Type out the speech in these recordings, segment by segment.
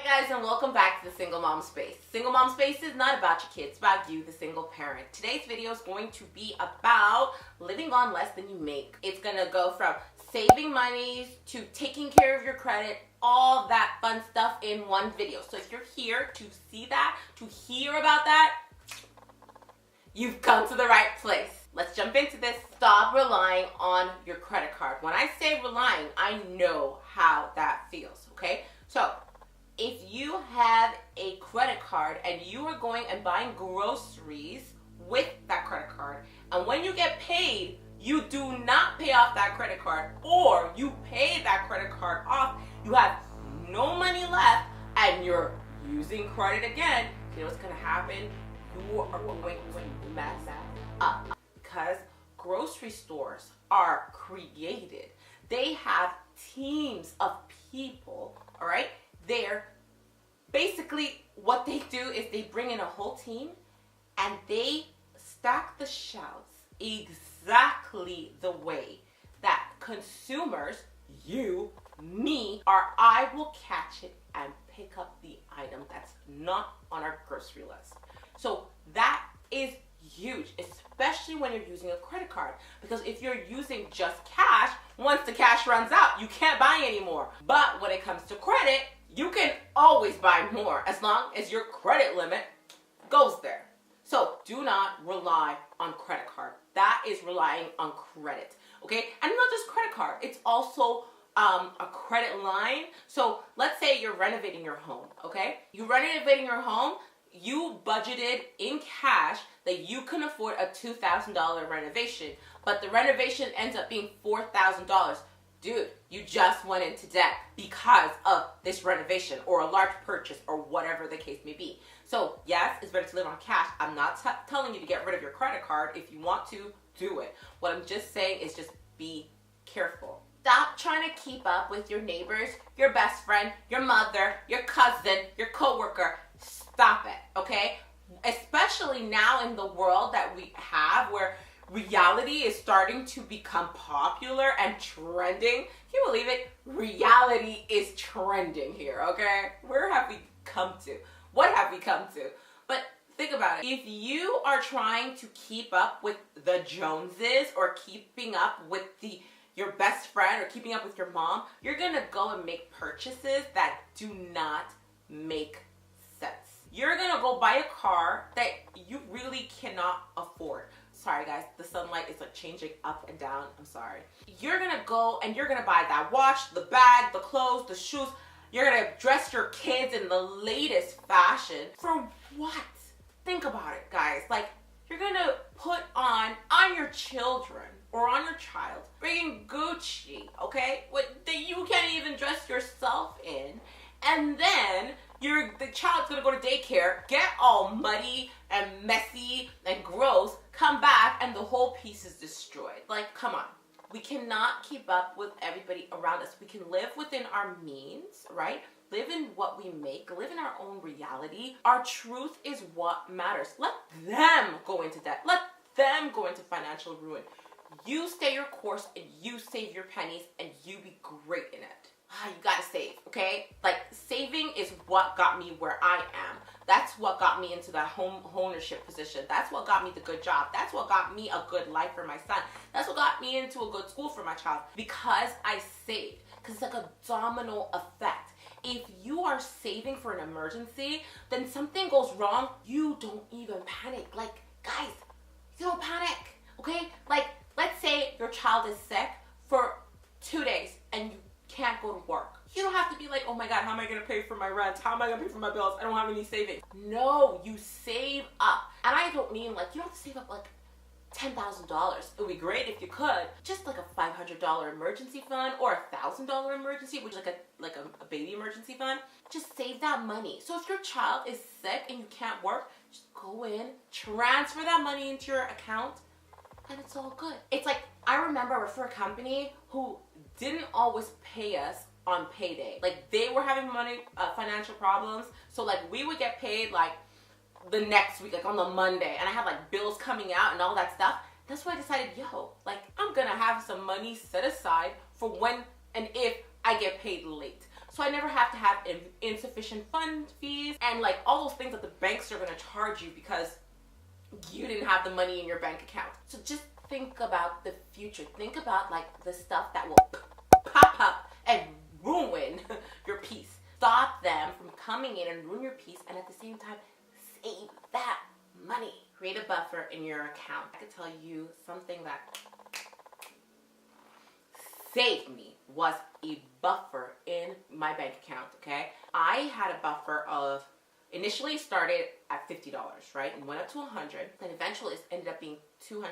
guys, and welcome back to the Single Mom Space. Single Mom Space is not about your kids, it's about you, the single parent. Today's video is going to be about living on less than you make. It's gonna go from saving money to taking care of your credit, all that fun stuff in one video. So if you're here to see that, to hear about that, you've come to the right place. Let's jump into this. Stop relying on your credit card. When I say relying, I know how that feels, okay? So if you have a credit card and you are going and buying groceries with that credit card, and when you get paid, you do not pay off that credit card, or you pay that credit card off, you have no money left, and you're using credit again, you know what's gonna happen? You are going to mess up. Because grocery stores are created. They have teams of people, all right? They're basically, what they do is they bring in a whole team and they stack the shelves exactly the way that consumers, you, me, or I will catch it and pick up the item that's not on our grocery list. So that is huge, especially when you're using a credit card, because if you're using just cash, once the cash runs out, you can't buy anymore. But when it comes to credit, you can always buy more as long as your credit limit goes there. So do not rely on credit card. That is relying on credit, okay? And not just credit card, it's also a credit line. So let's say you're renovating your home, okay? You're renovating your home, you budgeted in cash that you can afford a $2,000 renovation, but the renovation ends up being $4,000. Dude, you just went into debt because of this renovation or a large purchase or whatever the case may be. So yes, it's better to live on cash. I'm not telling you to get rid of your credit card. If you want to, do it. What I'm just saying is just be careful. Stop trying to keep up with your neighbors, your best friend, your mother, your cousin, your coworker. Stop it, okay? Especially now in the world that we have, where reality is starting to become popular and trending. Can you believe it? Reality is trending here, okay? Where have we come to? What have we come to? But think about it. If you are trying to keep up with the Joneses or keeping up with your best friend or keeping up with your mom, you're gonna go and make purchases that do not make sense. You're gonna go buy a car that you really cannot afford. Sorry guys, the sunlight is like changing up and down, I'm sorry. You're gonna go and you're gonna buy that watch, the bag, the clothes, the shoes. You're gonna dress your kids in the latest fashion. For what? Think about it, guys. Like, you're gonna put on your children or on your child, bringing Gucci, okay? What that you can't even dress yourself in. And then the child's gonna go to daycare, get all muddy and messy and gross, come back, and the whole piece is destroyed. Like, come on. We cannot keep up with everybody around us. We can live within our means, right? Live in what we make, live in our own reality. Our truth is what matters. Let them go into debt. Let them go into financial ruin. You stay your course and you save your pennies and you be great in it. You gotta save, okay? Like, saving is what got me where I am. That's what got me into that home ownership position. That's what got me the good job. That's what got me a good life for my son. That's what got me into a good school for my child. Because I saved. Because it's like a domino effect. If you are saving for an emergency, then something goes wrong, you don't even panic. Like, guys, you don't panic, okay? Like, let's say your child is sick for 2 days and you can't go to work. You don't have to be like, oh my God, how am I gonna pay for my rent? How am I gonna pay for my bills? I don't have any savings. No, you save up. And I don't mean like, you don't have to save up like $10,000. It would be great if you could. Just like a $500 emergency fund or a $1,000 emergency, which is like a baby emergency fund. Just save that money. So if your child is sick and you can't work, just go in, transfer that money into your account, and it's all good. It's like, I remember I worked for a company who didn't always pay us on payday. Like, they were having financial problems. So like, we would get paid like the next week, like on the Monday, and I had like bills coming out and all that stuff. That's why I decided, like, I'm gonna have some money set aside for when and if I get paid late. So I never have to have insufficient fund fees and like all those things that the banks are gonna charge you because you didn't have the money in your bank account. So just think about the future. Think about like the stuff that will pop up and ruin your peace. Stop them from coming in and ruin your peace, and at the same time, save that money. Create a buffer in your account. I could tell you something that saved me was a buffer in my bank account, okay? I had a buffer of, initially started at $50, right? And went up to $100, and eventually it ended up being $250.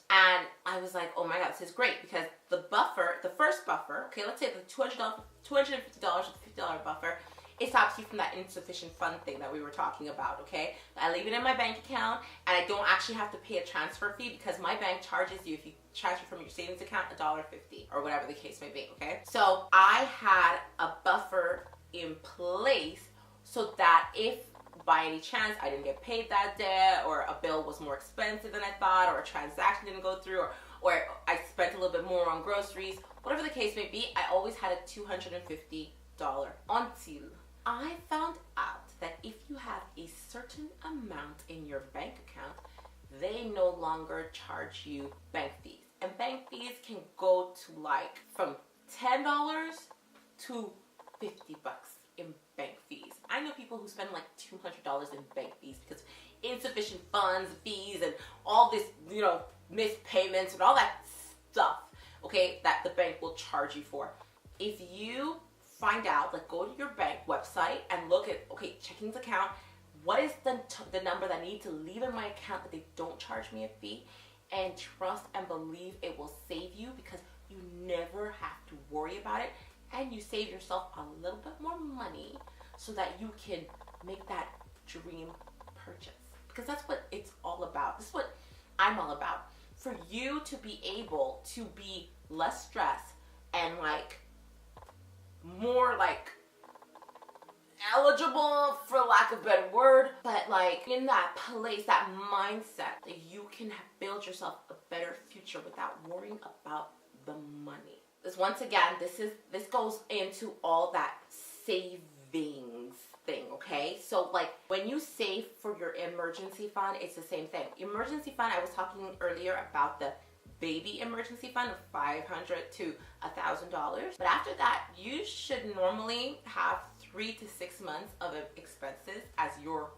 And I was like, oh my God, this is great, because the buffer, the first buffer, okay, let's say the $250 with the $50 buffer, it stops you from that insufficient fund thing that we were talking about, okay? I leave it in my bank account, and I don't actually have to pay a transfer fee because my bank charges you, if you transfer from your savings account, $1.50 or whatever the case may be, okay? So I had a buffer in place so that if by any chance I didn't get paid that day, or a bill was more expensive than I thought, or a transaction didn't go through, or I spent a little bit more on groceries, whatever the case may be, I always had a $250 until I found out that if you have a certain amount in your bank account, they no longer charge you bank fees. And bank fees can go to like from $10 to $50 in bank fees. I know people who spend like $200 in bank fees because insufficient funds, fees, and all this, you know, missed payments and all that stuff, okay, that the bank will charge you for. If you find out, like go to your bank website and look at, okay, checkings account, what is the number that I need to leave in my account that they don't charge me a fee, and trust and believe it will save you, because you never have to worry about it, and you save yourself a little bit more money so that you can make that dream purchase, because that's what it's all about. This is what I'm all about. For you to be able to be less stressed and like more like eligible, for lack of a better word, but like in that place, that mindset that you can build yourself a better future without worrying about the money. This, once again, this goes into all that savings thing, okay? So like when you save for your emergency fund, it's the same thing. Emergency fund, I was talking earlier about the baby emergency fund of $500 to $1,000. But after that, you should normally have 3 to 6 months of expenses as your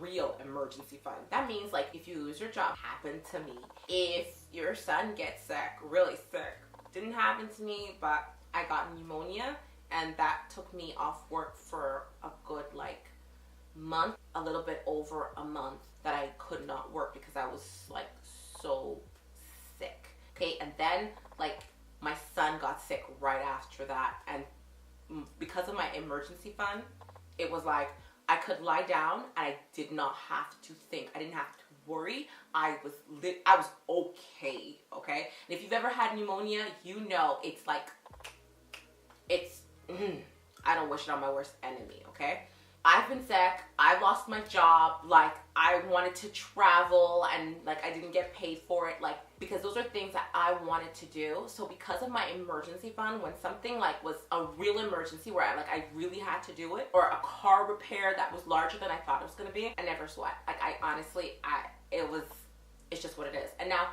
real emergency fund. That means like if you lose your job, happened to me. If your son gets sick, really sick, didn't happen to me, but I got pneumonia, and that took me off work for a good like month, a little bit over a month that I could not work because I was like so sick. Okay, and then like my son got sick right after that, and because of my emergency fund, it was like I could lie down and I did not have to think. I didn't have to worry. I was okay, okay? And if you've ever had pneumonia, you know it's like, I don't wish it on my worst enemy, okay? I've been sick, I lost my job, like I wanted to travel and like I didn't get paid for it, like because those are things that I wanted to do. So because of my emergency fund, when something like was a real emergency where I really had to do it, or a car repair that was larger than I thought it was gonna be, I never sweat. Like I honestly, it's just what it is. And now,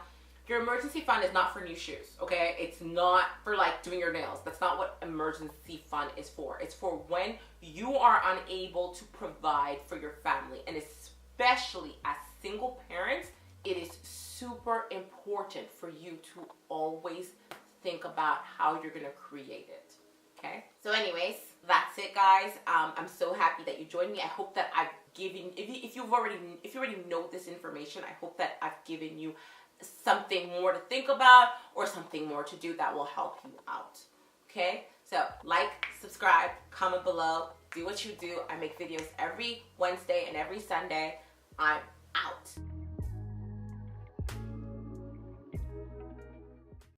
your emergency fund is not for new shoes, okay? It's not for like doing your nails. That's not what emergency fund is for. It's for when you are unable to provide for your family. And especially as single parents, it is super important for you to always think about how you're gonna create it, okay? So anyways, that's it guys. I'm so happy that you joined me. I hope that I've given, if you already know this information, I hope that I've given you something more to think about or something more to do that will help you out, okay? So like, subscribe, comment below, do what you do. I make videos every Wednesday and every Sunday. I'm out.